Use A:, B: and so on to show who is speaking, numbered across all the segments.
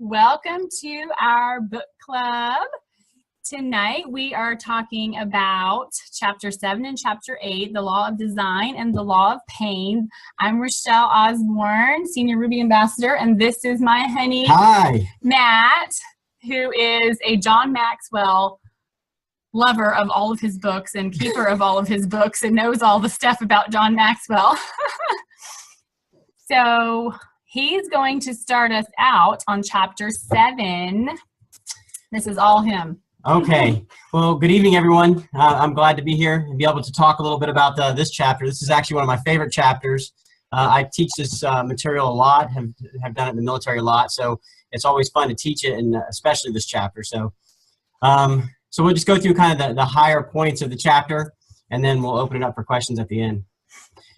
A: Welcome to our book club. Tonight we are talking about Chapter 7 and Chapter 8, The Law of Design and the Law of Pain. I'm Rochelle Osborne, Senior Ruby Ambassador, and this is my honey,
B: Hi,
A: Matt, who is a John Maxwell lover of all of his books and keeper of all of his books and knows all the stuff about John Maxwell. So he's going to start us out on Chapter 7. This is all him.
B: Okay. Well, good evening, everyone. I'm glad to be here and be able to talk a little bit about this chapter. This is actually one of my favorite chapters. I teach this material a lot, have done it in the military a lot, so it's always fun to teach it, and especially this chapter. So we'll just go through kind of the higher points of the chapter, and then we'll open it up for questions at the end.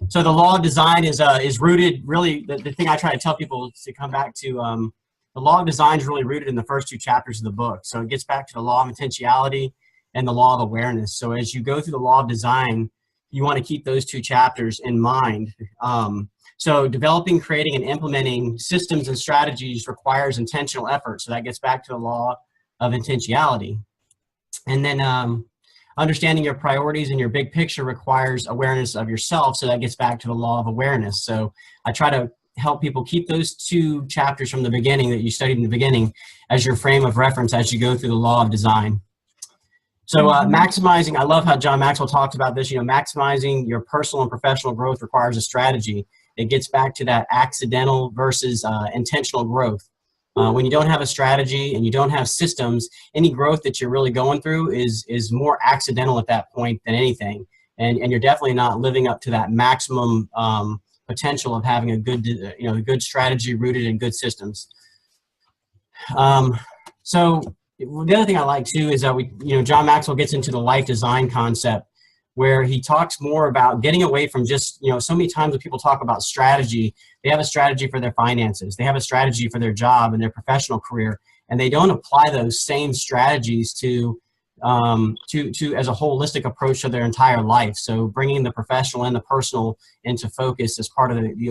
B: So the law of design is rooted, really, the thing I try to tell people to come back to, the law of design is really rooted in the first two chapters of the book. So it gets back to the law of intentionality and the law of awareness. So as you go through the law of design, you want to keep those two chapters in mind. So developing, creating, and implementing systems and strategies requires intentional effort. So that gets back to the law of intentionality. And then understanding your priorities and your big picture requires awareness of yourself. So that gets back to the law of awareness. So I try to help people keep those two chapters from the beginning that you studied in the beginning as your frame of reference as you go through the law of design. So maximizing, I love how John Maxwell talked about this, maximizing your personal and professional growth requires a strategy. It gets back to that accidental versus intentional growth. When you don't have a strategy and you don't have systems, any growth that you're really going through is more accidental at that point than anything. And you're definitely not living up to that maximum potential of having a good strategy rooted in good systems. So the other thing I like too is that John Maxwell gets into the life design concept, where he talks more about getting away from just, so many times when people talk about strategy, they have a strategy for their finances, they have a strategy for their job and their professional career, and they don't apply those same strategies to as a holistic approach to their entire life. So bringing the professional and the personal into focus as part of the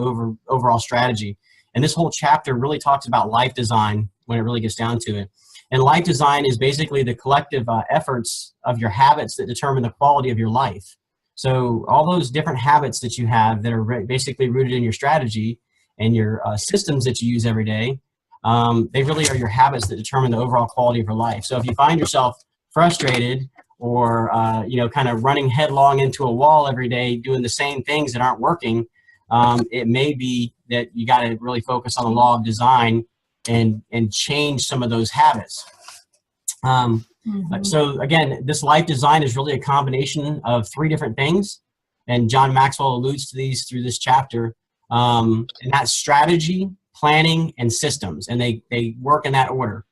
B: overall strategy. And this whole chapter really talks about life design when it really gets down to it. And life design is basically the collective efforts of your habits that determine the quality of your life. So all those different habits that you have that are basically rooted in your strategy and your systems that you use every day, they really are your habits that determine the overall quality of your life. So if you find yourself frustrated or kind of running headlong into a wall every day doing the same things that aren't working, it may be that you got to really focus on the law of design and change some of those habits. So again, this life design is really a combination of three different things, and John Maxwell alludes to these through this chapter, and that's strategy, planning, and systems, and they work in that order.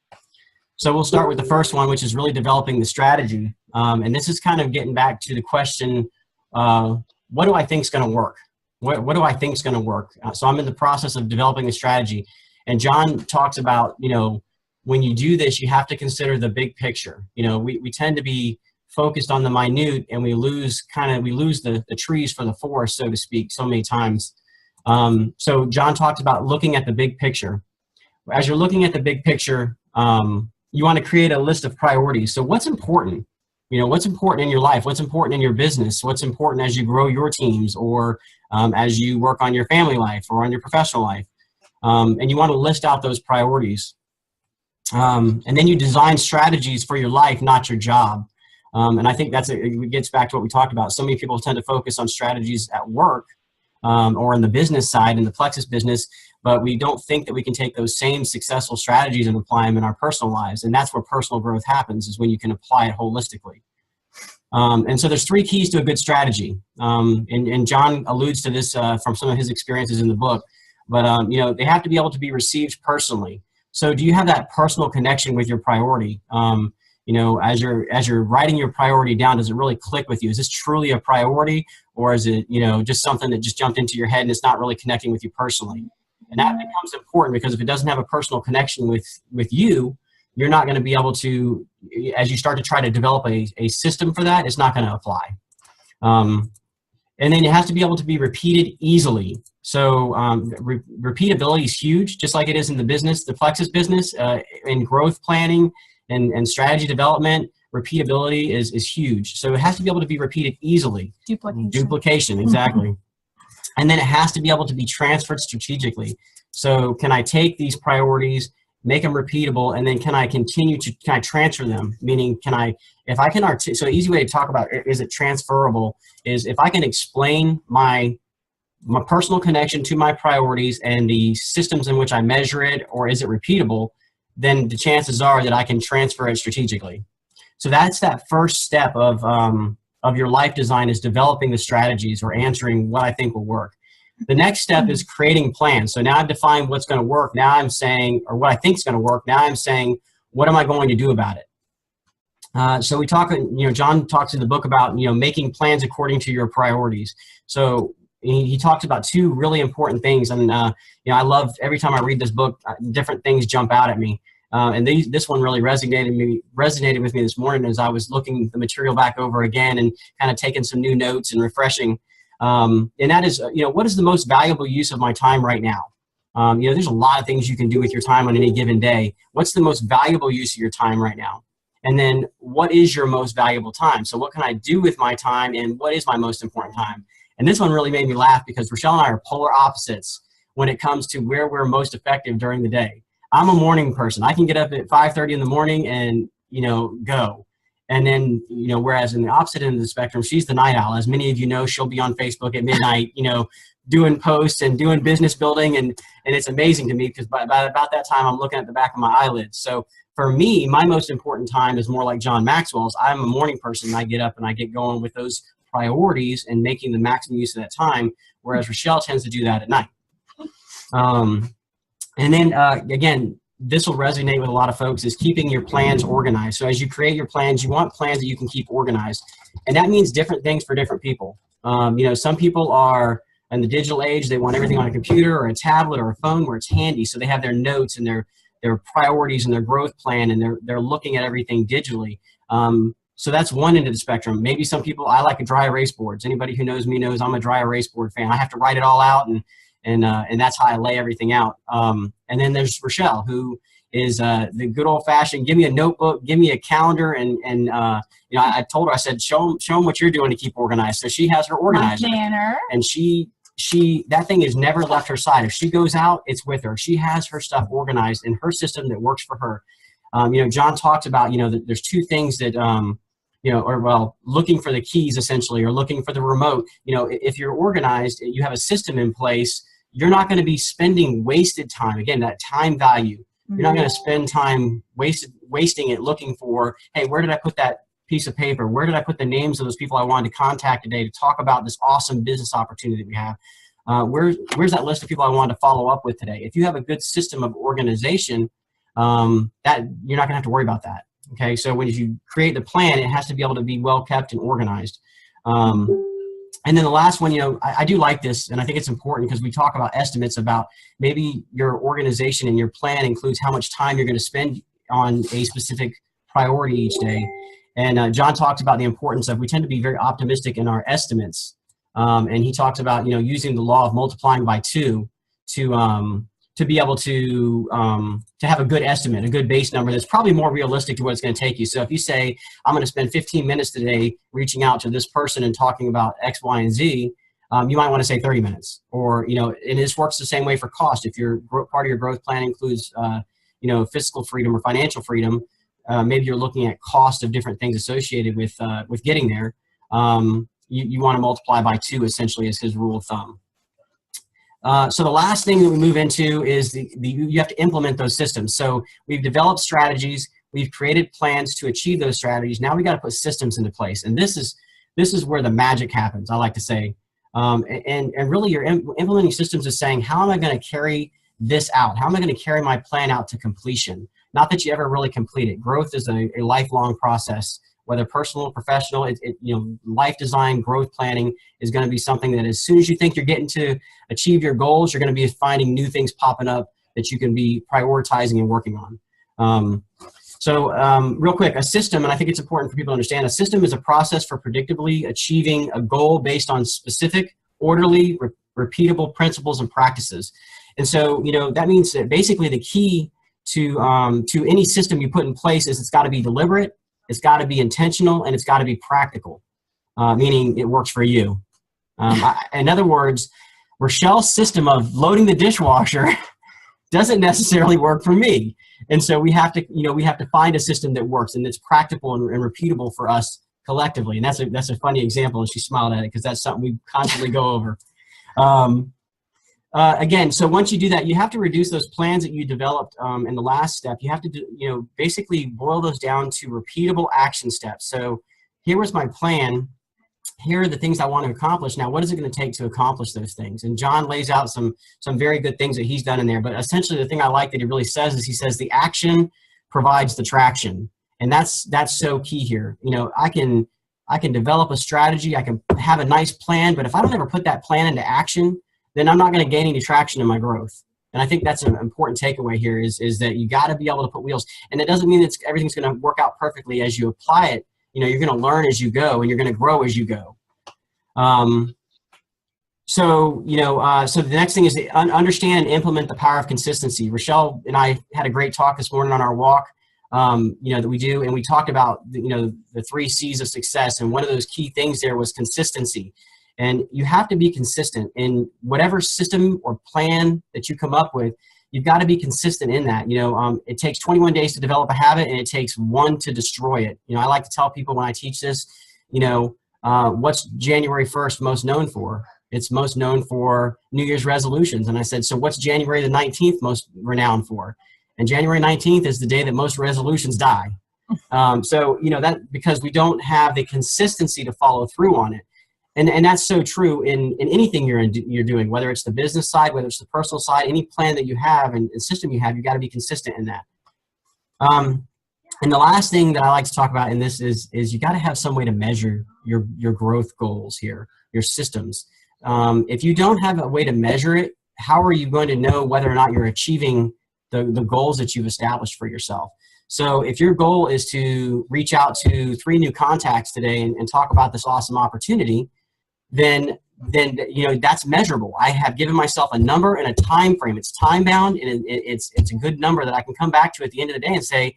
B: So we'll start with the first one, which is really developing the strategy. And this is kind of getting back to the question, what do I think is going to work? What do I think is going to work? So I'm in the process of developing a strategy. And John talks about, when you do this, you have to consider the big picture. We tend to be focused on the minute, and we lose the trees for the forest, so to speak, so many times. So John talks about looking at the big picture. As you're looking at the big picture, you want to create a list of priorities. So what's important? What's important in your life? What's important in your business? What's important as you grow your teams, or as you work on your family life or on your professional life? And you want to list out those priorities. And then you design strategies for your life, not your job. And I think it gets back to what we talked about. So many people tend to focus on strategies at work or in the business side, in the Plexus business, but we don't think that we can take those same successful strategies and apply them in our personal lives. And that's where personal growth happens, is when you can apply it holistically. And so there's three keys to a good strategy. And John alludes to this from some of his experiences in the book. But, they have to be able to be received personally. So do you have that personal connection with your priority? As you're writing your priority down, does it really click with you? Is this truly a priority, or is it, just something that just jumped into your head and it's not really connecting with you personally? And that becomes important, because if it doesn't have a personal connection with you, you're not going to be able to, as you start to try to develop a system for that, it's not going to apply. And then it has to be able to be repeated easily. So repeatability is huge, just like it is in the business, the Plexus business, in growth planning and strategy development. Repeatability is huge. So it has to be able to be repeated easily. Duplication, exactly. And then it has to be able to be transferred strategically. So can I take these priorities, make them repeatable, and then can I transfer them? Meaning, so an easy way to talk about, is it transferable, is if I can explain my personal connection to my priorities and the systems in which I measure it, or is it repeatable, then the chances are that I can transfer it strategically. So that's that first step of your life design, is developing the strategies or answering what I think will work. The next step is creating plans. So now I've defined what's going to work. Now I'm saying, or what I think is going to work. Now I'm saying, what am I going to do about it? So we talk, John talks in the book about, making plans according to your priorities. So he talks about two really important things. And, I love every time I read this book, different things jump out at me. And this one really resonated with me this morning as I was looking the material back over again and kind of taking some new notes and refreshing. And that is, what is the most valuable use of my time right now? There's a lot of things you can do with your time on any given day. What's the most valuable use of your time right now? And then what is your most valuable time? So what can I do with my time, and what is my most important time? And this one really made me laugh because Rochelle and I are polar opposites when it comes to where we're most effective during the day. I'm a morning person. I can get up at 5:30 in the morning and, go. And then, whereas in the opposite end of the spectrum, she's the night owl. As many of you know, she'll be on Facebook at midnight, doing posts and doing business building. And it's amazing to me because by about that time, I'm looking at the back of my eyelids. So for me, my most important time is more like John Maxwell's. I'm a morning person. I get up and I get going with those priorities and making the maximum use of that time, whereas Rochelle tends to do that at night. And then, again, this will resonate with a lot of folks, is keeping your plans organized. So as you create your plans, you want plans that you can keep organized. And that means different things for different people. Some people are in the digital age, they want everything on a computer or a tablet or a phone where it's handy. So they have their notes and their priorities and their growth plan, and they're looking at everything digitally. So that's one end of the spectrum. Maybe some people, I like dry erase boards. Anybody who knows me knows I'm a dry erase board fan. I have to write it all out, and that's how I lay everything out. And then there's Rochelle, who is the good old fashioned, give me a notebook, give me a calendar. And I told her, I said, show them what you're doing to keep organized. So she has her organizer. And that thing has never left her side. If she goes out, it's with her. She has her stuff organized in her system that works for her. John talked about, that there's two things that, looking for the keys essentially, or looking for the remote. If you're organized, you have a system in place, you're not going to be spending wasted time. Again, that time value. You're not going to spend time wasting it looking for, hey, where did I put that piece of paper? Where did I put the names of those people I wanted to contact today to talk about this awesome business opportunity that we have? Where's that list of people I wanted to follow up with today? If you have a good system of organization, that you're not going to have to worry about that. Okay, so when you create the plan, it has to be able to be well kept and organized. And then the last one, I do like this, and I think it's important because we talk about estimates about maybe your organization and your plan includes how much time you're going to spend on a specific priority each day. And John talked about the importance of, we tend to be very optimistic in our estimates. And he talks about, using the law of multiplying by 2 to be able to have a good estimate, a good base number that's probably more realistic to what it's going to take you. So if you say, I'm going to spend 15 minutes today reaching out to this person and talking about X, Y, and Z, you might want to say 30 minutes. Or, and this works the same way for cost. If your part of your growth plan includes, fiscal freedom or financial freedom, maybe you're looking at cost of different things associated with getting there. You want to multiply by 2 essentially as his rule of thumb. So the last thing that we move into is you have to implement those systems. So we've developed strategies, we've created plans to achieve those strategies. Now we got to put systems into place, and this is where the magic happens, I like to say. And really, you're implementing systems is saying, how am I going to carry this out? How am I going to carry my plan out to completion? Not that you ever really complete it. Growth is a lifelong process. Whether personal or professional, life design, growth planning is going to be something that as soon as you think you're getting to achieve your goals, you're going to be finding new things popping up that you can be prioritizing and working on. So real quick, a system, and I think it's important for people to understand, a system is a process for predictably achieving a goal based on specific, orderly, repeatable principles and practices. And so, that means that basically the key to any system you put in place is it's got to be deliberate, it's got to be intentional, and it's got to be practical, meaning it works for you. In other words, Rochelle's system of loading the dishwasher doesn't necessarily work for me. And so we have to find a system that works and that's practical and repeatable for us collectively. And that's a funny example. And she smiled at it because that's something we constantly go over. Again, so once you do that, you have to reduce those plans that you developed in the last step. You have to basically boil those down to repeatable action steps. So here was my plan. Here are the things I want to accomplish. Now, what is it going to take to accomplish those things? And John lays out some very good things that he's done in there. But essentially, the thing I like that he really says is he says the action provides the traction, and that's so key here. I can develop a strategy, I can have a nice plan, but if I don't ever put that plan into action, then I'm not going to gain any traction in my growth. And I think that's an important takeaway here is that you got to be able to put wheels. And it doesn't mean that everything's going to work out perfectly as you apply it. You're going to learn as you go, and you're going to grow as you go. So the next thing is to understand and implement the power of consistency. Rochelle and I had a great talk this morning on our walk, that we do, and we talked about the 3 C's of success, and one of those key things there was consistency. And you have to be consistent in whatever system or plan that you come up with. You've got to be consistent in that. It takes 21 days to develop a habit, and it takes 1 to destroy it. I like to tell people when I teach this, what's January 1st most known for? It's most known for New Year's resolutions. And I said, so what's January the 19th most renowned for? And January 19th is the day that most resolutions die. That because we don't have the consistency to follow through on it. And that's so true in anything you're doing, whether it's the business side, whether it's the personal side, any plan that you have and system you have, you got to be consistent in that. And the last thing that I like to talk about in this is you got to have some way to measure your growth goals here, your systems. If you don't have a way to measure it, how are you going to know whether or not you're achieving the goals that you've established for yourself? So if your goal is to reach out to 3 new contacts today and talk about this awesome opportunity, then that's measurable. I have given myself a number and a time frame. It's time bound, and it's a good number that I can come back to at the end of the day and say,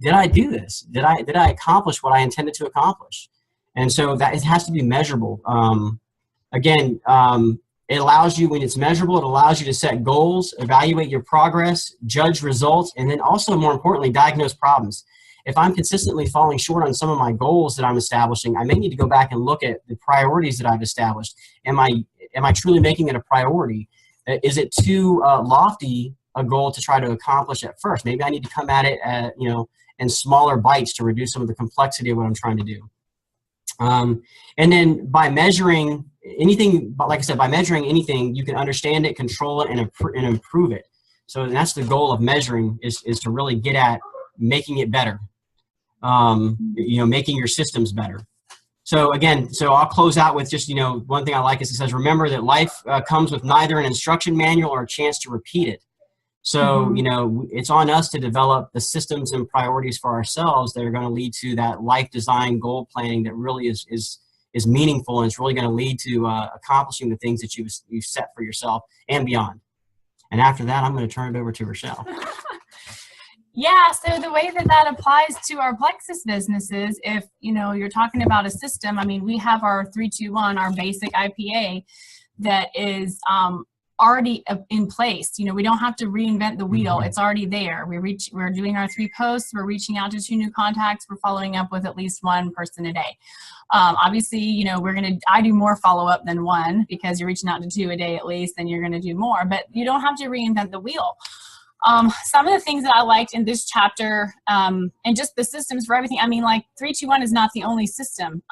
B: did I do this? Did I accomplish what I intended to accomplish? And so that it has to be measurable. It allows you, when it's measurable, it allows you to set goals, evaluate your progress, judge results, and then also, more importantly, diagnose problems. If I'm consistently falling short on some of my goals that I'm establishing, I may need to go back and look at the priorities that I've established. Am I truly making it a priority? Is it too lofty a goal to try to accomplish at first? Maybe I need to come at it in smaller bites to reduce some of the complexity of what I'm trying to do. And then by measuring anything, like I said, by measuring anything, you can understand it, control it, and improve it. So that's the goal of measuring is to really get at making it better. Making your systems better. So I'll close out with just, one thing I like is it says, remember that life comes with neither an instruction manual or a chance to repeat it. So, it's on us to develop the systems and priorities for ourselves that are going to lead to that life design goal planning that really is meaningful, and it's really going to lead to accomplishing the things that you've set for yourself and beyond. And after that, I'm going to turn it over to Rochelle.
A: Yeah, so the way that applies to our Plexus businesses, if you're talking about a system, we have our 321, our basic IPA that is already in place. We don't have to reinvent the wheel. It's already there. We're doing our 3 posts. We're reaching out to 2 new contacts. We're following up with at least 1 person a day. Obviously, I do more follow-up than 1 because you're reaching out to 2 a day at least, then you're going to do more, but you don't have to reinvent the wheel. Some of the things that I liked in this chapter, and just the systems for everything. 321 is not the only system.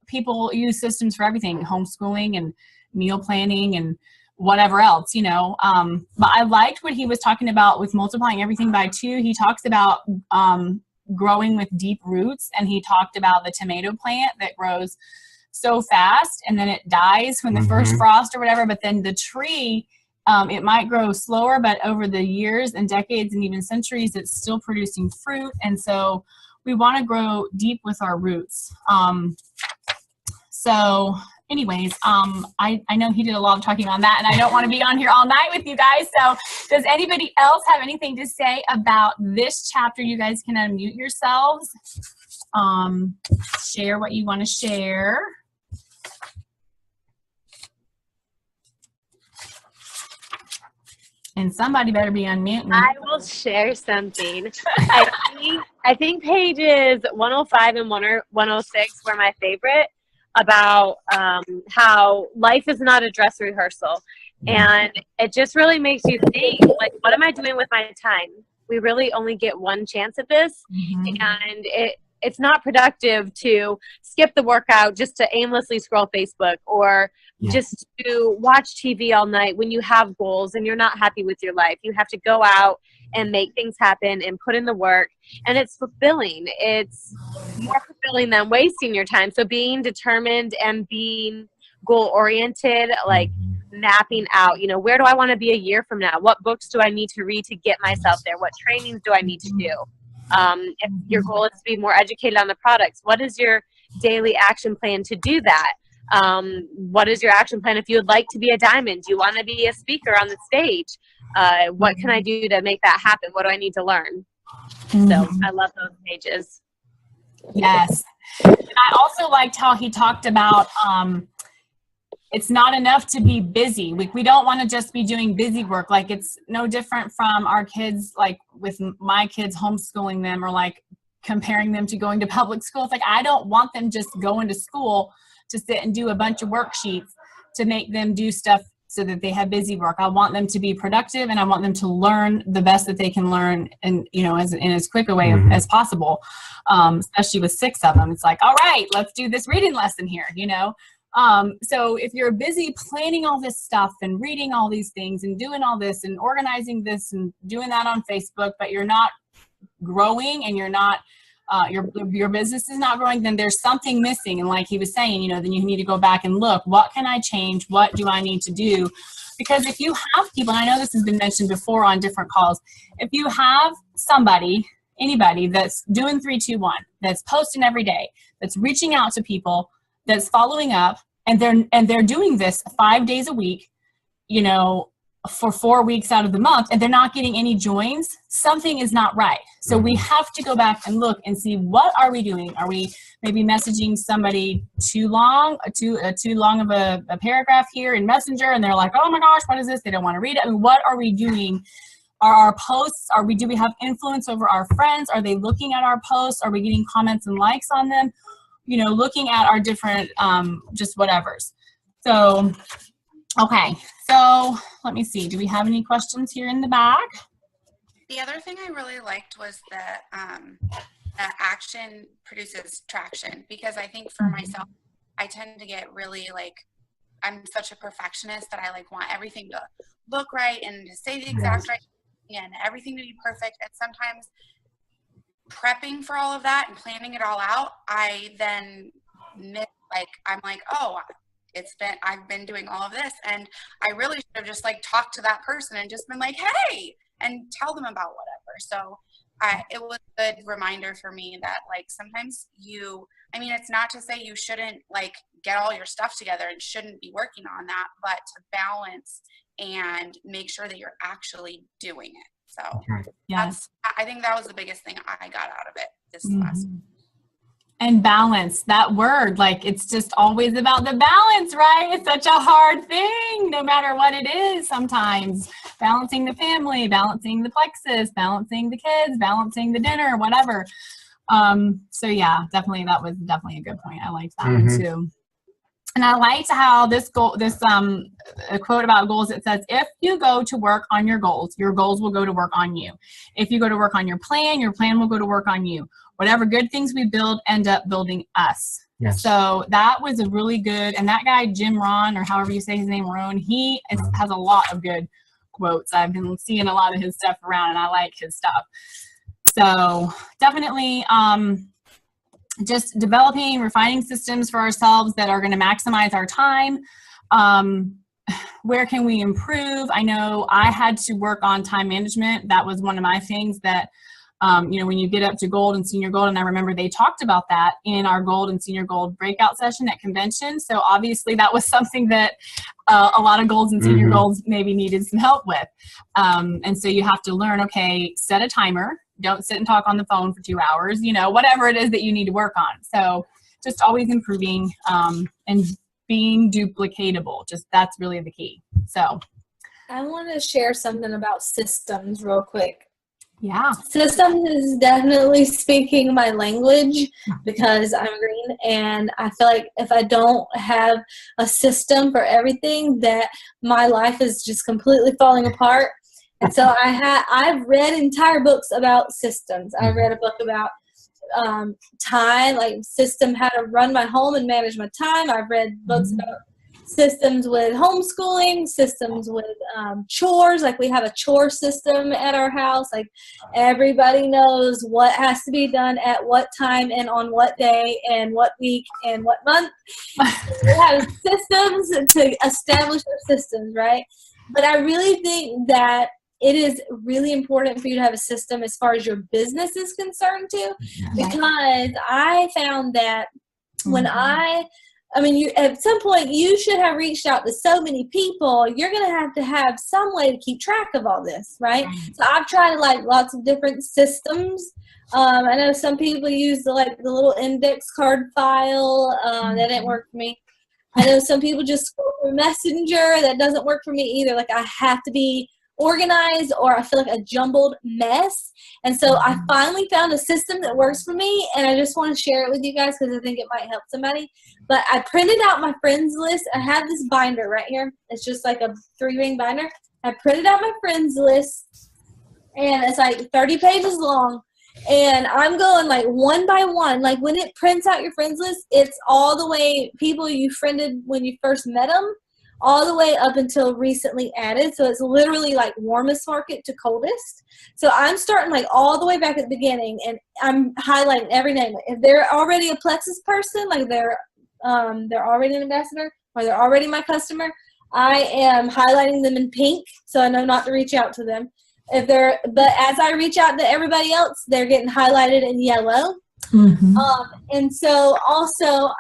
A: People use systems for everything, homeschooling and meal planning and whatever else, but I liked what he was talking about with multiplying everything by 2. He talks about, growing with deep roots, and he talked about the tomato plant that grows so fast and then it dies when the first frost or whatever, but then the tree It might grow slower, but over the years and decades and even centuries, it's still producing fruit. And so we want to grow deep with our roots. So anyways, I know he did a lot of talking on that, and I don't want to be on here all night with you guys. So does anybody else have anything to say about this chapter? You guys can unmute yourselves. Share what you want to share. And somebody better be unmuting.
C: I will share something. I think pages 105 and 106 were my favorite, about how life is not a dress rehearsal. And it just really makes you think, like, what am I doing with my time? We really only get one chance at this. And it's not productive to skip the workout just to aimlessly scroll Facebook, or just to watch TV all night when you have goals and you're not happy with your life. You have to go out and make things happen and put in the work, and it's fulfilling. It's more fulfilling than wasting your time. So being determined and being goal-oriented, like mapping out, you know, where do I want to be a year from now? What books do I need to read to get myself there? What trainings do I need to do? If your goal is to be more educated on the products, what is your daily action plan to do that? What is your action plan if you would like to be a diamond? Do you want to be a speaker on the stage? What can I do to make that happen? What do I need to learn? So I love those pages.
A: Yes. And I also liked how he talked about it's not enough to be busy. We don't want to just be doing busy work. Like, it's no different from our kids, like with my kids, homeschooling them, or like comparing them to going to public school. It's like, I don't want them just going to school to sit and do a bunch of worksheets to make them do stuff so that they have busy work. I want them to be productive, and I want them to learn the best that they can learn, and, you know, in as quick a way as possible. Especially with 6 of them, it's like, all right, let's do this reading lesson here, you know? So if you're busy planning all this stuff and reading all these things and doing all this and organizing this and doing that on Facebook, but you're not growing, and you're not, your business is not growing, then there's something missing. And like he was saying, you know, then you need to go back and look, what can I change? What do I need to do? Because if you have people, and I know this has been mentioned before on different calls, if you have anybody that's doing 3-2-1, that's posting every day, that's reaching out to people, that's following up, and they're doing this 5 days a week, you know, for 4 weeks out of the month, and they're not getting any joins, something is not right. So we have to go back and look and see, what are we doing? Are we maybe messaging somebody too long of a paragraph here in Messenger, and they're like, oh my gosh, what is this? They don't want to read it. I mean, what are we doing? Are our posts, do we have influence over our friends? Are they looking at our posts? Are we getting comments and likes on them? You know, looking at our different, just whatevers. So, okay. So let me see. Do we have any questions here in the back?
D: The other thing I really liked was that action produces traction, because I think for myself, I tend to get really, like, I'm such a perfectionist that I like want everything to look right and to say the exact right thing and everything to be perfect. And sometimes prepping for all of that and planning it all out, I then miss, like, I'm like, oh, I've been doing all of this, and I really should have just like talked to that person and just been like, hey, and tell them about whatever. So it was a good reminder for me that, like, sometimes it's not to say you shouldn't like get all your stuff together and shouldn't be working on that, but to balance and make sure that you're actually doing it. So
A: yes,
D: I think that was the biggest thing I got out of it this last.
A: And balance, that word, like, it's just always about the balance, right? It's such a hard thing, no matter what it is. Sometimes balancing the family, balancing the plexus, balancing the kids, balancing the dinner, whatever. So yeah, definitely, that was definitely a good point. I liked that one too. And I liked how this a quote about goals, it says, if you go to work on your goals will go to work on you. If you go to work on your plan will go to work on you. Whatever good things we build end up building us. Yes. So that was a really good, and that guy, Jim Rohn, or however you say his name, Rohn, he has a lot of good quotes. I've been seeing a lot of his stuff around, and I like his stuff. So definitely, just developing, refining systems for ourselves that are going to maximize our time. where can we improve? I know I had to work on time management. That was one of my things that, you know, when you get up to gold and senior gold, and I remember they talked about that in our gold and senior gold breakout session at convention. So obviously that was something that a lot of golds and senior golds maybe needed some help with. And so you have to learn, okay, set a timer. Don't sit and talk on the phone for 2 hours, you know, whatever it is that you need to work on. So just always improving and being duplicatable. Just that's really the key. So
E: I want to share something about systems real quick.
A: Yeah.
E: Systems is definitely speaking my language because I'm green, and I feel like if I don't have a system for everything, that my life is just completely falling apart. And so I've read entire books about systems. I read a book about time, like system, how to run my home and manage my time. I've read books about systems with homeschooling, systems with chores. Like we have a chore system at our house. Like everybody knows what has to be done at what time and on what day and what week and what month. We have systems to establish our systems, right? But I really think that it is really important for you to have a system as far as your business is concerned too, because I found that when I mean, you at some point you should have reached out to so many people. You're going to have some way to keep track of all this, right? So I've tried like lots of different systems. I know some people use the little index card file. That didn't work for me. I know some people just go through Messenger. That doesn't work for me either. Like I have to be organized, or I feel like a jumbled mess. And so I finally found a system that works for me, and I just want to share it with you guys because I think it might help somebody. But I printed out my friends list. I have this binder right here. It's just like a 3-ring binder. I printed out my friends list, and it's like 30 pages long. And I'm going like one by one. Like when it prints out your friends list, it's all the way people you friended when you first met them, all the way up until recently added. So it's literally like warmest market to coldest. So I'm starting like all the way back at the beginning, and I'm highlighting every name. If they're already a Plexus person, like they're already an ambassador, or they're already my customer, I am highlighting them in pink so I know not to reach out to them. But as I reach out to everybody else, they're getting highlighted in yellow. And so also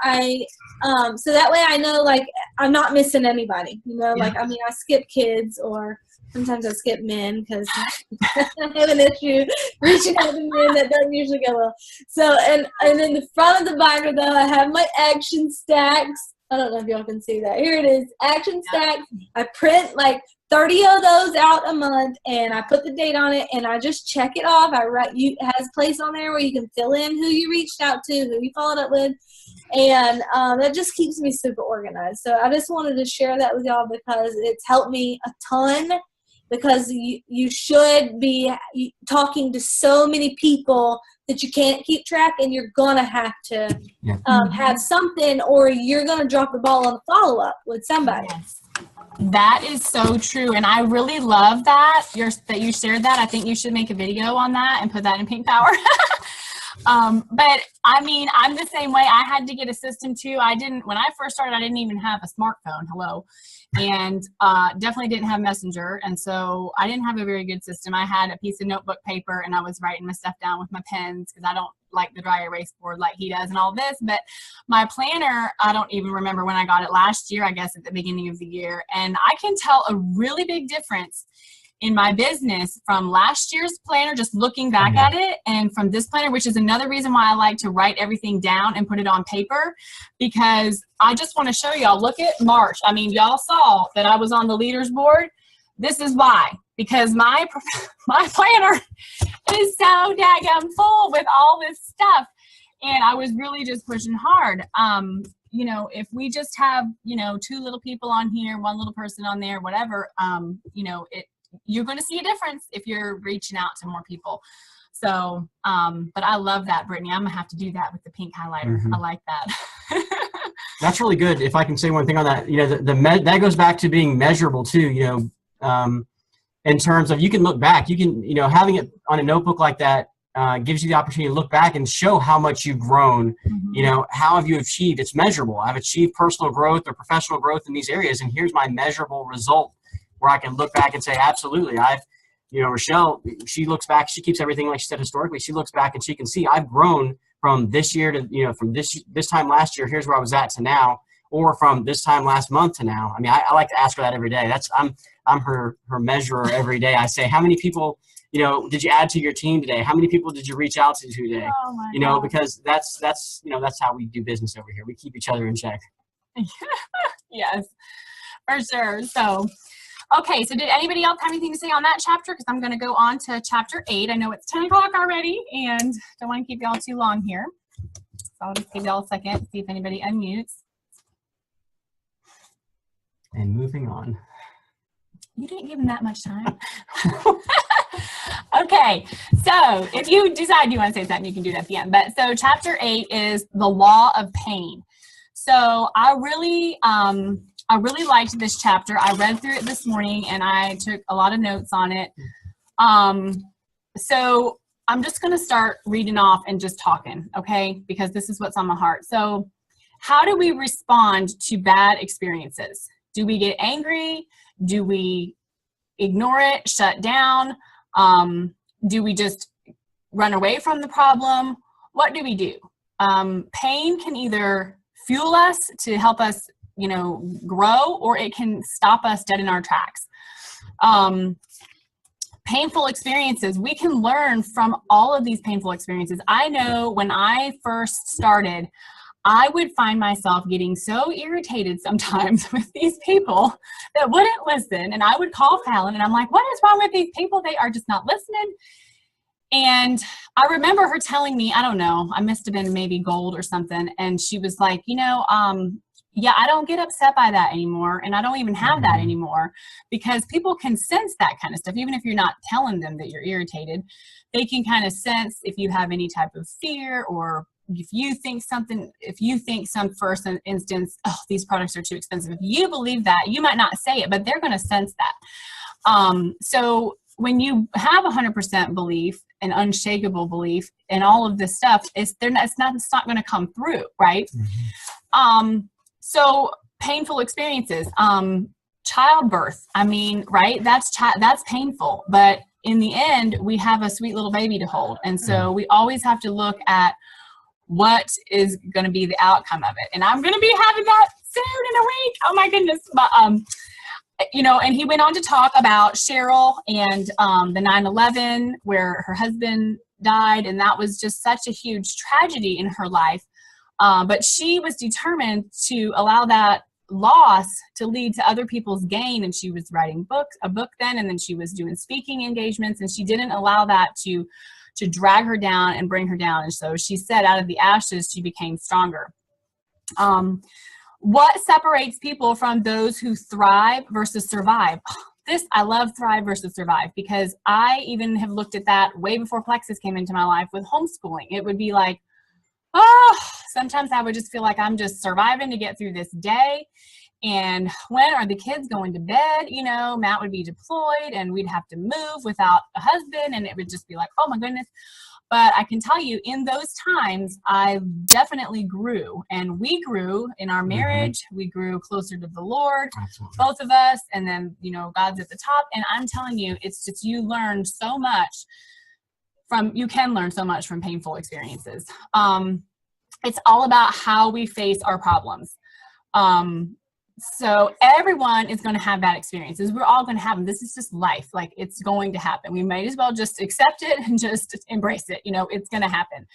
E: so that way I know like I'm not missing anybody, you know, like, I mean, I skip kids, or sometimes I skip men because I have an issue reaching out to men. That doesn't usually go well. So, and in the front of the binder though, I have my action stacks. I don't know if y'all can see that. Here it is, action stacks. I print like 30 of those out a month, and I put the date on it, and I just check it off. It has a place on there where you can fill in who you reached out to, who you followed up with, and that just keeps me super organized. So I just wanted to share that with y'all because it's helped me a ton, because you should be talking to so many people that you can't keep track, and you're gonna have to have something, or you're gonna drop the ball on the follow-up with somebody.
A: Yes. That is so true, and I really love that you shared that. I think you should make a video on that and put that in Pink Power. But I mean, I'm the same way. I had to get a system too. When I first started, I didn't even have a smartphone. Hello. And definitely didn't have Messenger. And so I didn't have a very good system. I had a piece of notebook paper, and I was writing my stuff down with my pens because I don't like the dry erase board like he does and all this. But my planner, I don't even remember when I got it last year, I guess at the beginning of the year. And I can tell a really big difference in my business from last year's planner, just looking back at it, and from this planner, which is another reason why I like to write everything down and put it on paper, because I just want to show y'all. Look at March. I mean, y'all saw that I was on the leaders board. This is why, because my planner is so daggum full with all this stuff, and I was really just pushing hard. You know, if we just have, you know, 2 little people on here, 1 little person on there, whatever, you know, you're going to see a difference if you're reaching out to more people. So, but I love that, Brittany. I'm gonna have to do that with the pink highlighter. I like that.
B: That's really good. If I can say one thing on that, you know, that goes back to being measurable too, you know, in terms of, you can look back, you can, you know, having it on a notebook like that, gives you the opportunity to look back and show how much you've grown. You know, how have you achieved? It's measurable. I've achieved personal growth or professional growth in these areas, and here's my measurable result where I can look back and say, absolutely, you know, Rochelle, she looks back, she keeps everything like she said historically. She looks back and she can see I've grown from this year to, you know, from this time last year, here's where I was at to now, or from this time last month to now. I mean, I like to ask her that every day. I'm her measurer every day. I say, how many people, you know, did you add to your team today? How many people did you reach out to today?
A: Oh
B: you know, because that's you know, that's how we do business over here. We keep each other in check.
A: Yes, for sure. So, okay, so did anybody else have anything to say on that chapter? Because I'm going to go on to chapter 8. I know it's 10 o'clock already, and don't want to keep y'all too long here. So I'll just give y'all a second, see if anybody unmutes.
B: And moving on.
A: You didn't give them that much time. Okay, so if you decide you want to say something, you can do it at the end. But so chapter 8 is the law of pain. So I really liked this chapter. I read through it this morning and I took a lot of notes on it. So I'm just going to start reading off and just talking, okay? Because this is what's on my heart. So how do we respond to bad experiences? Do we get angry? Do we ignore it, shut down? Do we just run away from the problem? What do we do? Pain can either fuel us to help us, you know, grow, or it can stop us dead in our tracks. Painful experiences, we can learn from all of these painful experiences. I know when I first started, I would find myself getting so irritated sometimes with these people that wouldn't listen. And I would call Fallon and I'm like, what is wrong with these people? They are just not listening. And I remember her telling me, I don't know, I must have been maybe gold or something. And she was like, you know, yeah, I don't get upset by that anymore. And I don't even have that anymore, because people can sense that kind of stuff. Even if you're not telling them that you're irritated, they can kind of sense if you have any type of fear, or if you think some first instance, oh, these products are too expensive. If you believe that, you might not say it, but they're going to sense that. So when you have 100% belief and unshakable belief and all of this stuff, it's not going to come through, right? So painful experiences, childbirth. I mean, right? That's painful, but in the end, we have a sweet little baby to hold, and so we always have to look at what is going to be the outcome of it. And I'm going to be having that soon in a week. Oh my goodness. But, you know, and he went on to talk about Cheryl and the 9/11 where her husband died. And that was just such a huge tragedy in her life. But she was determined to allow that loss to lead to other people's gain. And she was writing a book then, and then she was doing speaking engagements, and she didn't allow that to drag her down and bring her down. And so she said, out of the ashes, she became stronger. What separates people from those who thrive versus survive? I love thrive versus survive, because I even have looked at that way before Plexus came into my life with homeschooling. It would be like, sometimes I would just feel like I'm just surviving to get through this day. And when are the kids going to bed? You know, Matt would be deployed and we'd have to move without a husband, and it would just be like, oh my goodness. But I can tell you, in those times, I definitely grew, and we grew in our marriage. We grew closer to the Lord, both of us. And then, you know, God's at the top. And I'm telling you, it's just, you can learn so much from painful experiences. It's all about how we face our problems. So everyone is going to have bad experiences. We're all going to have them. This is just life. Like, it's going to happen. We might as well just accept it and just embrace it. You know, it's going to happen.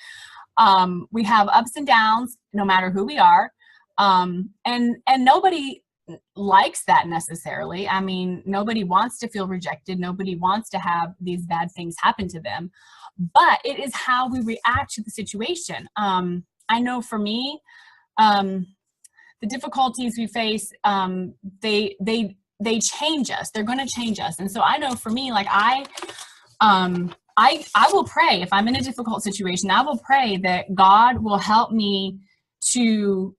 A: We have ups and downs, no matter who we are. And nobody likes that necessarily. I mean, nobody wants to feel rejected. Nobody wants to have these bad things happen to them. But it is how we react to the situation. I know for me, the difficulties we face, they change us. They're going to change us. And so I know for me, like I will pray if I'm in a difficult situation. I will pray that God will help me to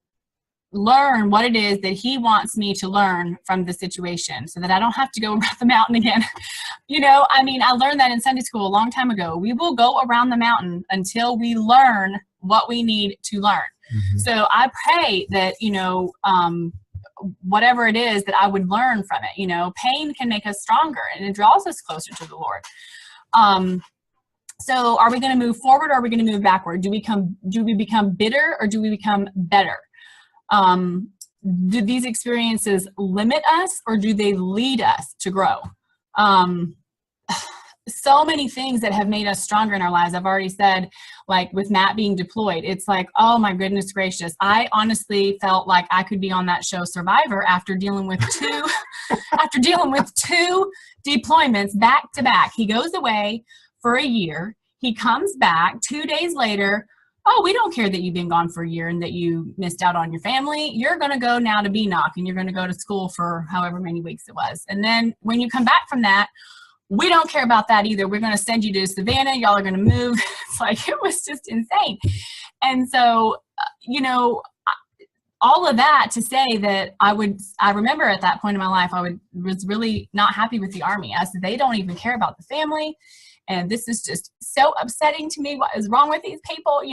A: learn what it is that he wants me to learn from the situation so that I don't have to go around the mountain again. I learned that in Sunday school a long time ago. We will go around the mountain until we learn what we need to learn. Mm-hmm. So I pray that, whatever it is that I would learn from it, pain can make us stronger and it draws us closer to the Lord. So are we going to move forward or are we going to move backward? Do we become bitter or do we become better? Do these experiences limit us or do they lead us to grow? So many things that have made us stronger in our lives. I've already said, like with Matt being deployed, it's like, oh my goodness gracious. I honestly felt like I could be on that show Survivor after dealing with two deployments back to back. He goes away for a year. He comes back 2 days later. Oh, we don't care that you've been gone for a year and that you missed out on your family. You're going to go now to BNOC and you're going to go to school for however many weeks it was. And then when you come back from that, we don't care about that either. We're going to send you to Savannah. Y'all are going to move. It's like, it was just insane. And so, all of that to say that I remember at that point in my life, was really not happy with the Army. I said, they don't even care about the family. And this is just so upsetting to me. What is wrong with these people,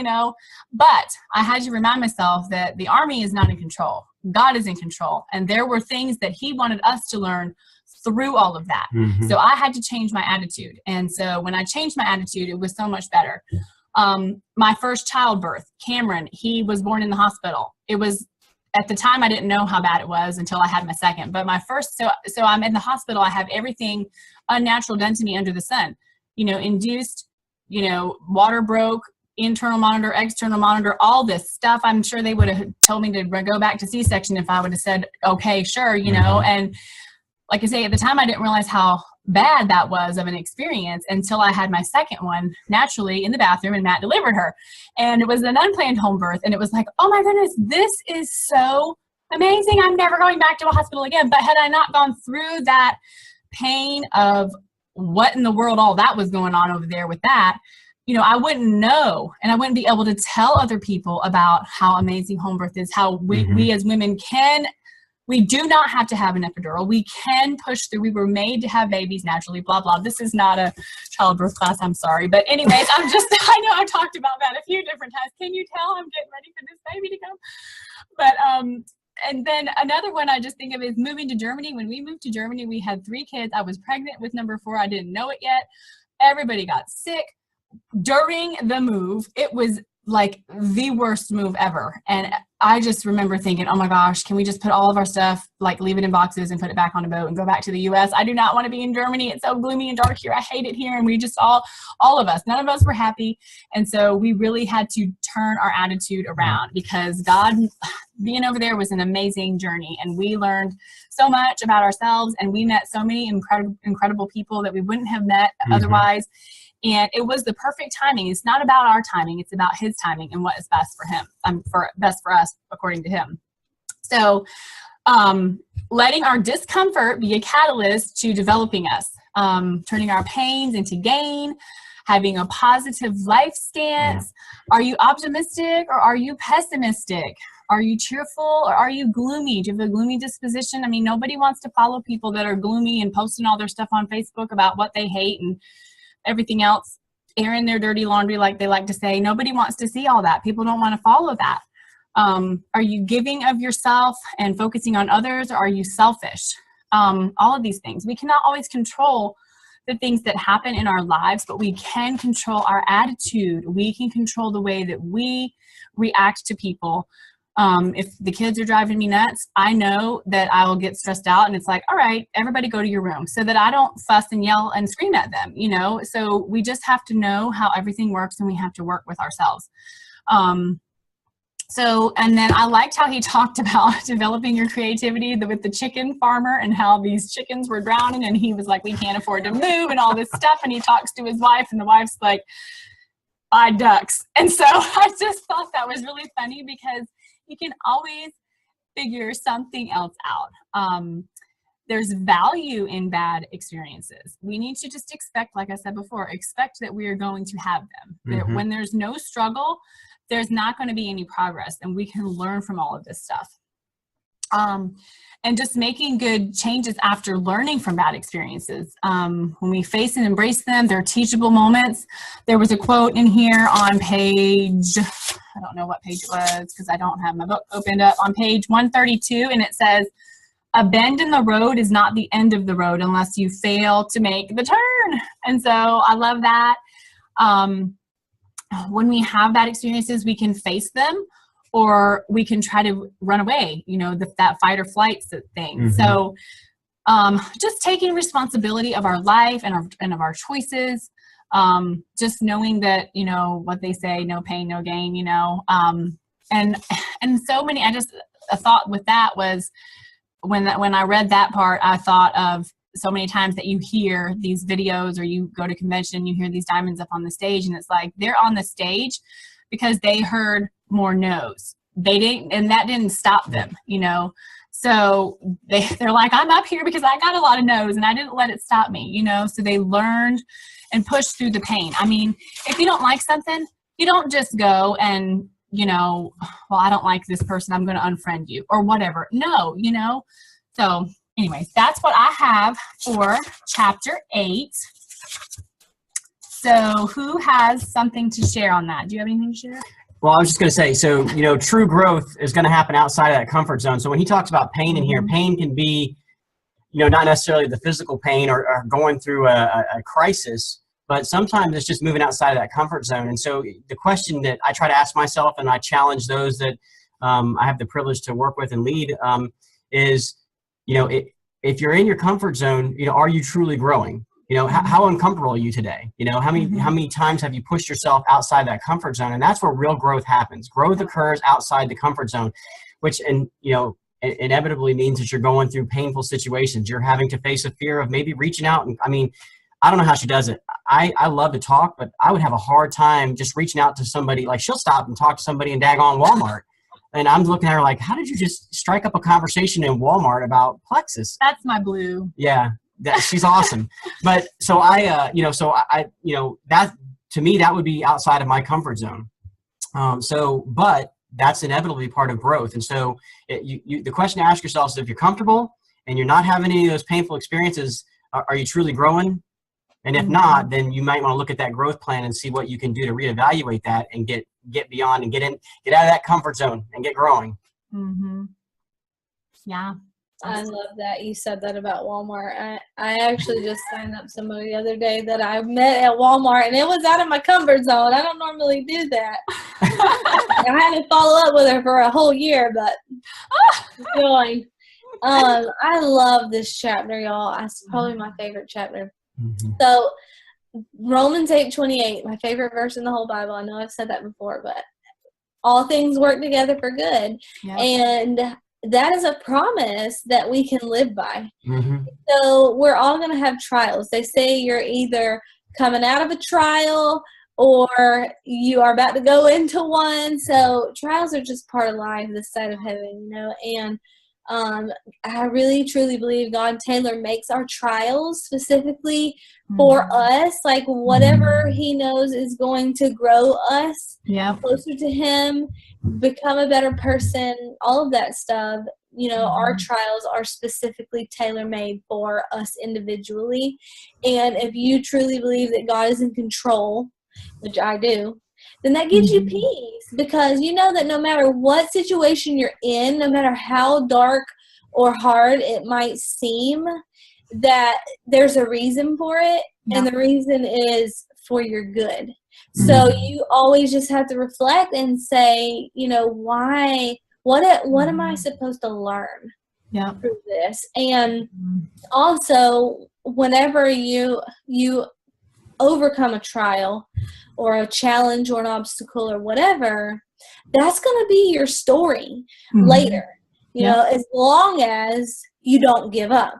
A: But I had to remind myself that the Army is not in control. God is in control. And there were things that he wanted us to learn through all of that. Mm-hmm. So I had to change my attitude. And so when I changed my attitude, it was so much better. My first childbirth, Cameron, he was born in the hospital. It was, at the time, I didn't know how bad it was until I had my second. But my first, so I'm in the hospital. I have everything unnatural done to me under the sun. Induced, water broke, internal monitor, external monitor, all this stuff. I'm sure they would have told me to go back to C-section if I would have said, okay, sure, and like I say, at the time, I didn't realize how bad that was of an experience until I had my second one naturally in the bathroom and Matt delivered her. And it was an unplanned home birth. And it was like, oh my goodness, this is so amazing. I'm never going back to a hospital again. But had I not gone through that pain of what in the world all that was going on over there with that, I wouldn't know, and I wouldn't be able to tell other people about how amazing home birth is, how we as women we do not have to have an epidural. We can push through. We were made to have babies naturally, blah, blah. This is not a childbirth class. I'm sorry. But anyways, I know I've talked about that a few different times. Can you tell I'm getting ready for this baby to come? But, and then another one I just think of is moving to Germany. When we moved to Germany, we had 3 kids. I was pregnant with number 4. I didn't know it yet. Everybody got sick. During the move, it was like the worst move ever. And I just remember thinking, oh my gosh, can we just put all of our stuff, leave it in boxes and put it back on a boat and go back to the US? I do not want to be in Germany. It's so gloomy and dark here. I hate it here. And we just all of us, none of us were happy. And so we really had to turn our attitude around because God, being over there was an amazing journey. And we learned so much about ourselves and we met so many incredible people that we wouldn't have met otherwise. And it was the perfect timing. It's not about our timing. It's about his timing and what is best for him, best for us, according to him. So letting our discomfort be a catalyst to developing us, turning our pains into gain, having a positive life stance. Yeah. Are you optimistic or are you pessimistic? Are you cheerful or are you gloomy? Do you have a gloomy disposition? I mean, nobody wants to follow people that are gloomy and posting all their stuff on Facebook about what they hate and everything else, airing their dirty laundry, like they like to say. Nobody wants to see all that. People don't want to follow that. Are you giving of yourself and focusing on others, or are you selfish? All of these things. We cannot always control the things that happen in our lives, but we can control our attitude. We can control the way that we react to people. If the kids are driving me nuts, I know that I will get stressed out and it's like, all right, everybody go to your room, so that I don't fuss and yell and scream at them, so we just have to know how everything works and we have to work with ourselves. And then I liked how he talked about developing your creativity with the chicken farmer and how these chickens were drowning and he was like, we can't afford to move and all this stuff. And he talks to his wife and the wife's like, buy ducks. And so I just thought that was really funny because you can always figure something else out. There's value in bad experiences. We need to just expect, like I said before, expect that we are going to have them. That when there's no struggle, there's not going to be any progress, and we can learn from all of this stuff. And just making good changes after learning from bad experiences. When we face and embrace them, they're teachable moments. There was a quote in here on page, I don't know what page it was because I don't have my book opened up, on page 132, and it says, "A bend in the road is not the end of the road unless you fail to make the turn." And so I love that. When we have bad experiences, we can face them, or we can try to run away, that fight or flight thing. Mm-hmm. So just taking responsibility of our life and of our choices, just knowing that, what they say, no pain, no gain, and so many, a thought with that was when I read that part, I thought of so many times that you hear these videos, or you go to convention, you hear these diamonds up on the stage, and it's like they're on the stage because they heard more no's. They didn't, and that didn't stop them, So they're like, I'm up here because I got a lot of no's and I didn't let it stop me, So they learned and pushed through the pain. I mean, if you don't like something, you don't just go and, well, I don't like this person, I'm going to unfriend you or whatever. No, So anyways, that's what I have for chapter 8. So who has something to share on that? Do you have anything to share?
B: Well, I was just going to say, so, true growth is going to happen outside of that comfort zone. So when he talks about pain in here, pain can be, not necessarily the physical pain or going through a crisis, but sometimes it's just moving outside of that comfort zone. And so the question that I try to ask myself, and I challenge those that I have the privilege to work with and lead, is, if you're in your comfort zone, are you truly growing? How uncomfortable are you today? How many times have you pushed yourself outside that comfort zone? And that's where real growth happens. Growth occurs outside the comfort zone, which, inevitably means that you're going through painful situations. You're having to face a fear of maybe reaching out. And I don't know how she does it. I love to talk, but I would have a hard time just reaching out to somebody. Like, she'll stop and talk to somebody in daggone Walmart. And I'm looking at her like, how did you just strike up a conversation in Walmart about plexus?
A: That's my blue.
B: Yeah. She's awesome. But so that, to me, that would be outside of my comfort zone. But that's inevitably part of growth. And so the question to ask yourself is, if you're comfortable and you're not having any of those painful experiences, are you truly growing? And if not, then you might want to look at that growth plan and see what you can do to reevaluate that and get beyond and get out of that comfort zone and get growing.
A: Mm-hmm. Yeah.
E: I love that you said that about Walmart. I actually just signed up somebody the other day that I met at Walmart, and it was out of my comfort zone. I don't normally do that. I had to follow up with her for a whole year, but going. I love this chapter, y'all. It's probably my favorite chapter. Mm-hmm. So Romans 8:28, my favorite verse in the whole Bible. I know I've said that before, but all things work together for good. Yep. And that is a promise that we can live by. Mm-hmm. So we're all going to have trials. They say you're either coming out of a trial or you are about to go into one. So trials are just part of life, this side of heaven, and I really truly believe God tailor makes our trials specifically for us, like whatever he knows is going to grow us closer to him, become a better person, all of that stuff. Our trials are specifically tailor-made for us individually. And if you truly believe that God is in control, which I do, then that gives you peace, because you know that no matter what situation you're in, no matter how dark or hard it might seem, that there's a reason for it, and the reason is for your good. So you always just have to reflect and say, why, what am I supposed to learn through this? And also, whenever you overcome a trial or a challenge or an obstacle or whatever, that's going to be your story later, as long as you don't give up.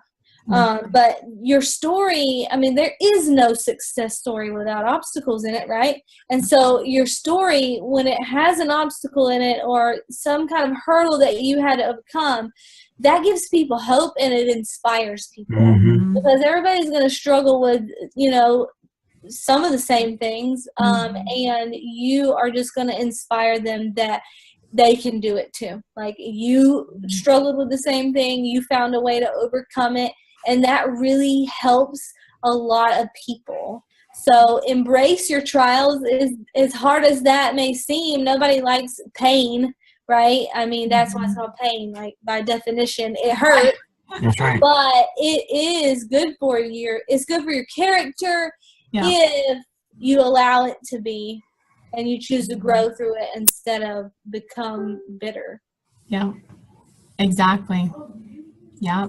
E: But your story, there is no success story without obstacles in it, right? And so your story, when it has an obstacle in it or some kind of hurdle that you had to overcome, that gives people hope and it inspires people. Because everybody's going to struggle with, some of the same things, and you are just going to inspire them that they can do it too. Like, you struggled with the same thing, you found a way to overcome it, and that really helps a lot of people. So embrace your trials. As hard as that may seem, nobody likes pain, right? I mean, that's why it's called pain. Like, by definition, it hurts.
B: That's right.
E: But it is good for it's good for your character if you allow it to be, and you choose to grow through it instead of become bitter.
A: Yeah, exactly. Yeah.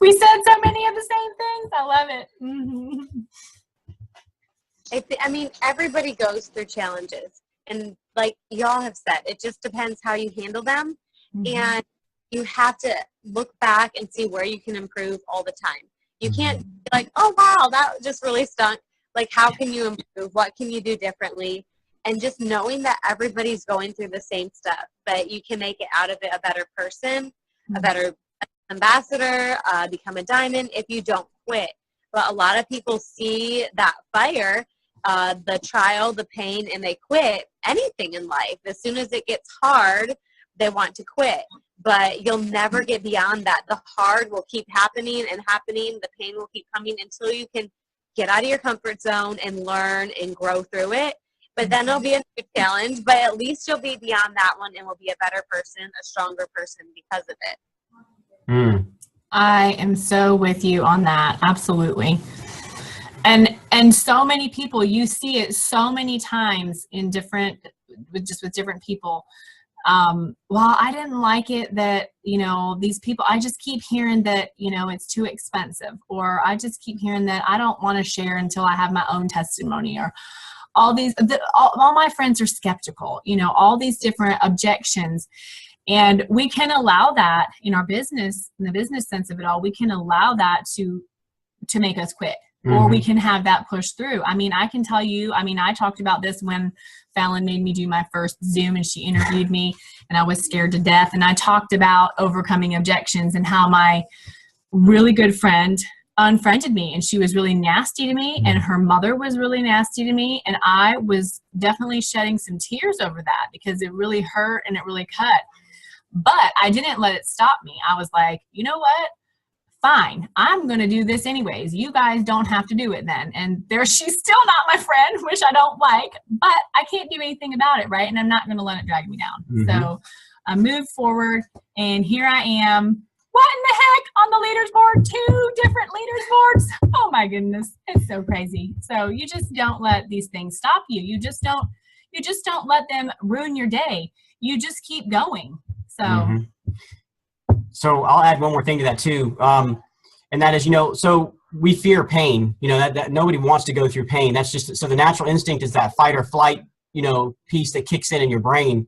A: We said so many of the same things. I love it. Mm-hmm.
C: I mean, everybody goes through challenges. And like y'all have said, it just depends how you handle them. Mm-hmm. And you have to look back and see where you can improve all the time. You can't be like, oh, wow, that just really stunk. Like, how can you improve? What can you do differently? And just knowing that everybody's going through the same stuff, but you can make it out of it a better person, a better ambassador, become a diamond if you don't quit. But a lot of people see that fire, the trial, the pain, and they quit anything in life. As soon as it gets hard, they want to quit. But you'll never get beyond that. The hard will keep happening and happening. The pain will keep coming until you can get out of your comfort zone and learn and grow through it. But then it'll be a new challenge, but at least you'll be beyond that one and will be a better person, a stronger person because of it.
A: I am so with you on that. Absolutely. And so many people, you see it so many times in with different people. Well, I didn't like it that, these people, I just keep hearing that, it's too expensive, or I just keep hearing that I don't want to share until I have my own testimony, or all my friends are skeptical, all these different objections. And we can allow that in our business, in the business sense of it all, we can allow that to make us quit. Or we can have that push through. I mean, I can tell you, I talked about this when Fallon made me do my first Zoom and she interviewed me and I was scared to death. And I talked about overcoming objections and how my really good friend unfriended me and she was really nasty to me and her mother was really nasty to me. And I was definitely shedding some tears over that because it really hurt and it really cut. But I didn't let it stop me. I was like, you know what? Fine, I'm going to do this anyways. You guys don't have to do it then. And she's still not my friend, which I don't like, but I can't do anything about it, right? And I'm not going to let it drag me down. So I moved forward, and here I am. What in the heck? On the leaders board? 2 different leaders boards? Oh my goodness. It's so crazy. So you just don't let these things stop you. You just don't let them ruin your day. You just keep going. So
B: So I'll add one more thing to that too. And that is, so we fear pain, that nobody wants to go through pain. That's just, so the natural instinct is that fight or flight, piece that kicks in your brain.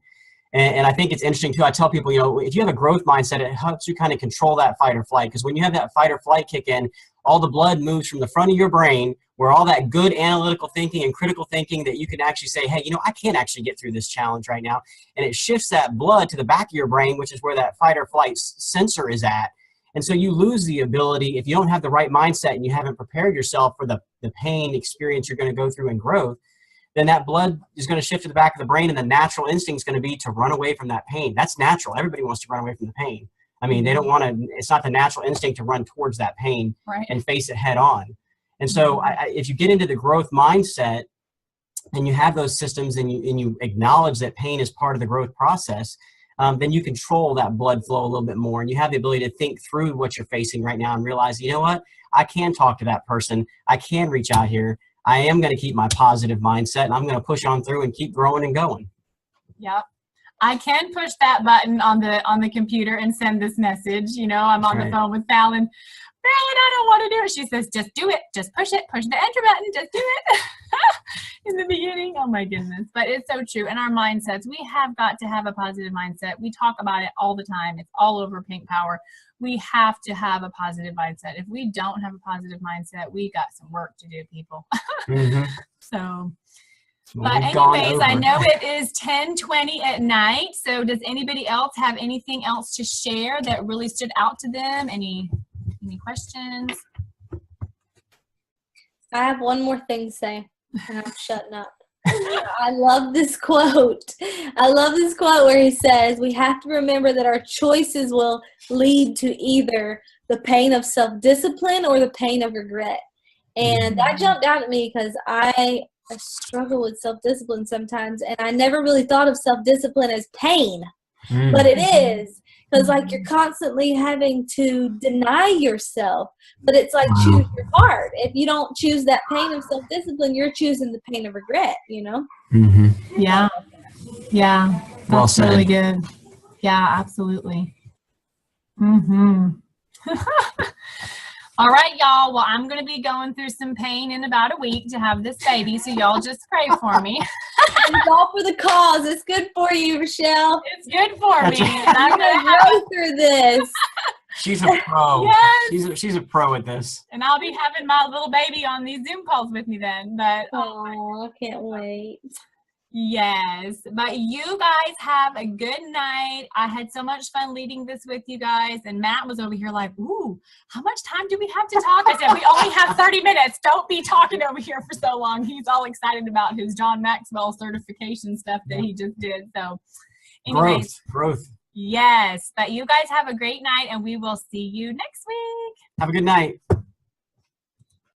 B: And I think it's interesting too. I tell people, if you have a growth mindset, it helps you kind of control that fight or flight. Because when you have that fight or flight kick in, all the blood moves from the front of your brain where all that good analytical thinking and critical thinking that you can actually say, hey, I can't actually get through this challenge right now. And it shifts that blood to the back of your brain, which is where that fight or flight sensor is at. And so you lose the ability, if you don't have the right mindset and you haven't prepared yourself for the pain experience you're going to go through in growth, then that blood is going to shift to the back of the brain and the natural instinct is going to be to run away from that pain. That's natural. Everybody wants to run away from the pain. They don't want to, it's not the natural instinct to run towards that pain and face it head on. And so if you get into the growth mindset and you have those systems and you acknowledge that pain is part of the growth process, then you control that blood flow a little bit more. And you have the ability to think through what you're facing right now and realize, you know what, I can talk to that person. I can reach out here. I am going to keep my positive mindset and I'm going to push on through and keep growing and going.
A: Yep. I can push that button on the computer and send this message. I'm on the phone with Fallon. Fallon, I don't want to do it. She says, just do it. Just push it. Push the enter button. Just do it. In the beginning. Oh my goodness. But it's so true. And our mindsets, we have got to have a positive mindset. We talk about it all the time. It's all over Pink Power. We have to have a positive mindset. If we don't have a positive mindset, we got some work to do, people. So, but anyways, I know it is 10:20 at night. So does anybody else have anything else to share that really stood out to them? Any questions?
E: I have one more thing to say, and I'm shutting up. I love this quote. I love this quote where he says, we have to remember that our choices will lead to either the pain of self-discipline or the pain of regret. And that jumped out at me because I struggle with self-discipline sometimes, and I never really thought of self-discipline as pain, but it is. Because, like, you're constantly having to deny yourself. But it's like choose your heart. If you don't choose that pain of self-discipline, you're choosing the pain of regret, you know?
A: Yeah. Yeah. That's
B: Well said.
A: really good. Yeah, absolutely. All right, y'all. Well, I'm going to be going through some pain in about a week to have this baby, so y'all just pray for me.
E: It's all for the cause. It's good for you, Michelle.
A: It's good for me.
B: Right.
A: And I'm
E: I'm
A: going to
E: going to go through this.
B: She's a pro.
A: Yes.
B: She's a pro at this.
A: And I'll be having my little baby on these Zoom calls with me then. But
E: Oh, I can't wait.
A: yes, but you guys have a good night. I had so much fun leading this with you guys, and Matt was over here like, ooh, how much time do we have to talk? I said, we only have 30 minutes. Don't be talking over here for so long. He's all excited about his John Maxwell certification stuff that he just did. So anyways,
B: Growth.
A: yes, but you guys have a great night, and we will see you next week.
B: Have a good night.